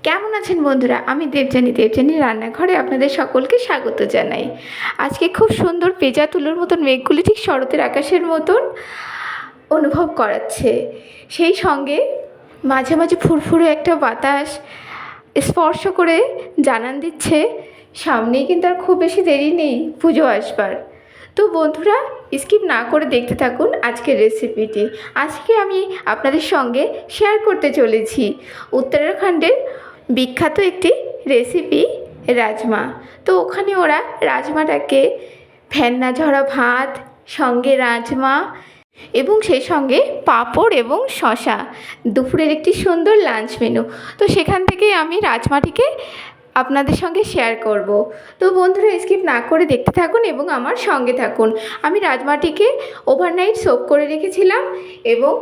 কেমন আছেন বন্ধুরা? আমি দেবযানী রান্নাঘরে আপনাদের সকলকে স্বাগত জানাই। আজকে খুব সুন্দর পেঁজা তুলোর মতন মেঘগুলি ঠিক শরতের আকাশের মতন অনুভব করাচ্ছে। সেই সঙ্গে মাঝে মাঝে ফুরফুরে একটা বাতাস স্পর্শ করে জানান দিচ্ছে সামনেই কিন্তু আর খুব বেশি দেরি নেই পুজো আসবার। তো বন্ধুরা, স্কিপ না করে দেখতে থাকুন আজকের রেসিপিটি। আজকে আমি আপনাদের সঙ্গে শেয়ার করতে চলেছি উত্তরাখণ্ডের বিখ্যাত একটি রেসিপি, রাজমা। তো ওখানে ওরা রাজমাটাকে ফেন্না ঝরা ভাত, সঙ্গে রাজমা এবং সেই সঙ্গে পাঁপড় এবং শসা, দুপুরের একটি সুন্দর লাঞ্চ মেনু। তো সেখান থেকে আমি রাজমাটিকে আপনাদের সঙ্গে শেয়ার করব। তো বন্ধুরা, স্কিপ না করে দেখতে থাকুন এবং আমার সঙ্গে থাকুন। আমি রাজমাটিকে ওভারনাইট সোক করে রেখেছিলাম এবং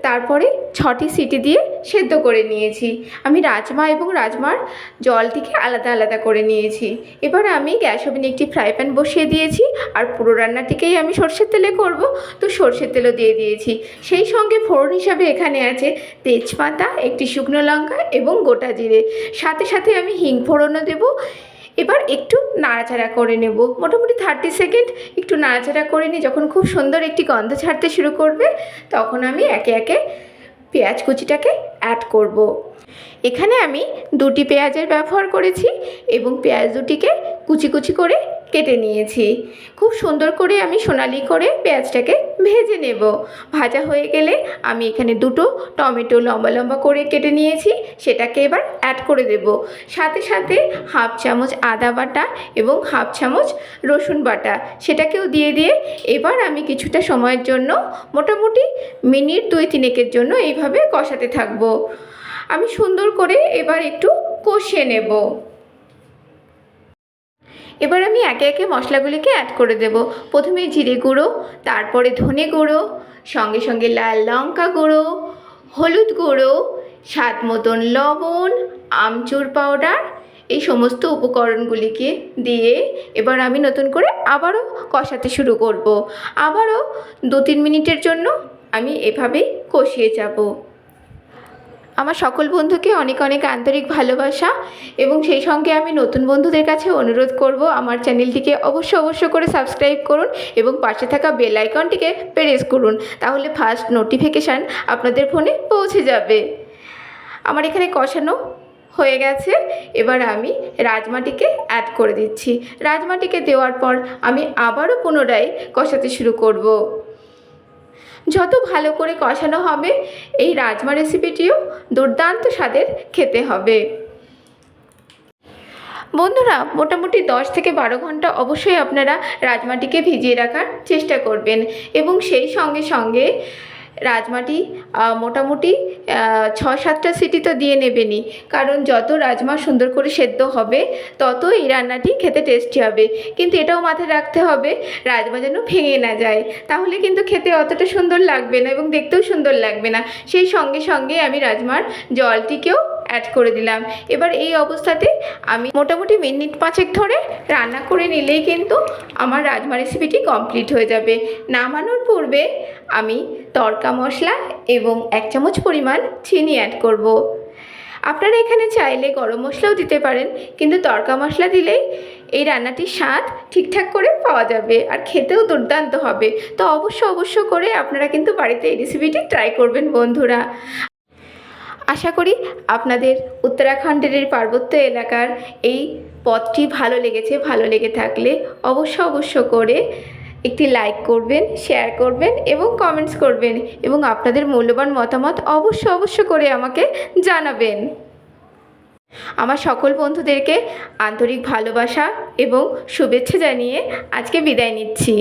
তারপরে 6টি সিটি দিয়ে সেদ্ধ করে নিয়েছি। আমি রাজমা এবং রাজমার জলটিকে আলাদা আলাদা করে নিয়েছি। এবার আমি গ্যাস ওভেনে একটি ফ্রাই প্যান বসিয়ে দিয়েছি, আর পুরো রান্নাটিকেই আমি সর্ষের তেলে করব, তো সর্ষের তেলও দিয়ে দিয়েছি। সেই সঙ্গে ফোড়ন হিসাবে এখানে আছে তেজপাতা, একটি শুকনো লঙ্কা এবং গোটা জিরে, সাথে সাথে আমি হিং ফোড়নও দেবো। এবার একটু নাড়াচাড়া করে নেব, মোটামুটি 30 সেকেন্ড একটু নাড়াচাড়া করে নিই। যখন খুব সুন্দর একটি গন্ধ ছাড়তে শুরু করবে, তখন আমি একে একে পেঁয়াজ কুচিটাকে অ্যাড করব। এখানে আমি 2টি পেঁয়াজের ব্যবহার করেছি এবং পেঁয়াজ দুটিকে কুচি কুচি করে কেটে নিয়েছি। খুব সুন্দর করে আমি সোনালি করে পেঁয়াজটাকে ভেজে নেব। ভাজা হয়ে গেলে আমি এখানে 2টো টমেটো লম্বা লম্বা করে কেটে নিয়েছি, সেটাকে এবার অ্যাড করে দেব। সাথে সাথে হাফ চামচ আদা বাটা এবং হাফ চামচ রসুন বাটা, সেটাকেও দিয়ে এবার আমি কিছুটা সময়ের জন্য, মোটামুটি মিনিট 2-3 জন্য এইভাবে কষাতে থাকবো। আমি সুন্দর করে এবার একটু কষিয়ে নেব। এবার আমি একে একে মশলাগুলিকে অ্যাড করে দেব। প্রথমে জিরে গুঁড়ো, তারপরে ধনে গুঁড়ো, সঙ্গে সঙ্গে লাল লঙ্কা গুঁড়ো, হলুদ গুঁড়ো, স্বাদ মতন লবণ, আমচুর পাউডার, এই সমস্ত উপকরণগুলিকে দিয়ে এবার আমি নতুন করে আবারও কষাতে শুরু করব। আবারও 2-3 মিনিটের জন্য আমি এভাবেই কষিয়ে যাব। আমার সকল বন্ধুকে অনেক অনেক আন্তরিক ভালোবাসা, এবং সেই সঙ্গে আমি নতুন বন্ধুদের কাছে অনুরোধ করব আমার চ্যানেলটিকে অবশ্য করে সাবস্ক্রাইব করুন এবং পাশে থাকা বেল আইকনটিকে প্রেস করুন, তাহলে ফার্স্ট নোটিফিকেশান আপনাদের ফোনে পৌঁছে যাবে। আমার এখানে কষানো হয়ে গেছে, এবার আমি রাজমাটিকে অ্যাড করে দিচ্ছি। রাজমাটিকে দেওয়ার পর আমি আবারও পুনরায় কষাতে শুরু করব। যত ভালো করে কষানো হবে, এই রাজমা রেসিপিটিও দুর্দান্ত স্বাদের খেতে হবে। বন্ধুরা, মোটামুটি 10 থেকে 12 ঘন্টা অবশ্যই আপনারা রাজমাটিকে ভিজিয়ে রাখার চেষ্টা করবেন, এবং সেই সঙ্গে সঙ্গে রাজমাটি মোটামুটি 6-7টা সিটি তো দিয়ে নেবেনই, কারণ যত রাজমা সুন্দর করে সেদ্ধ হবে তত এই রান্নাটি খেতে টেস্টি হবে। কিন্তু এটাও মাথায় রাখতে হবে রাজমা যেন ভেঙে না যায়, তাহলে কিন্তু খেতে অতটা সুন্দর লাগবে না এবং দেখতেও সুন্দর লাগবে না। সেই সঙ্গে সঙ্গে আমি রাজমার জলটিকেও অ্যাড করে দিলাম। এবার এই অবস্থাতে আমি মোটামুটি মিনিট 5 ধরে রান্না করে নিলেই কিন্তু আমার রাজমা রেসিপিটি কমপ্লিট হয়ে যাবে। নামানোর পূর্বে আমি তড়কা মশলা এবং 1 চামচ পরিমাণ চিনি অ্যাড করব। আপনারা এখানে চাইলে গরম মশলাও দিতে পারেন, কিন্তু তড়কা মশলা দিলেই এই রান্নাটির স্বাদ ঠিকঠাক করে পাওয়া যাবে আর খেতেও দুর্দান্ত হবে। তো অবশ্য করে আপনারা কিন্তু বাড়িতে এই রেসিপিটি ট্রাই করবেন বন্ধুরা। আশা করি আপনাদের উত্তরাখণ্ডের পার্বত্য এলাকার এই পদটি ভালো লেগেছে। ভালো লেগে থাকলে অবশ্য করে একটি লাইক করবেন, শেয়ার করবেন এবং কমেন্টস করবেন, এবং আপনাদের মূল্যবান মতামত অবশ্য করে আমাকে জানাবেন। আমার সকল বন্ধুদেরকে আন্তরিক ভালোবাসা এবং শুভেচ্ছা জানিয়ে আজকে বিদায় নিচ্ছি।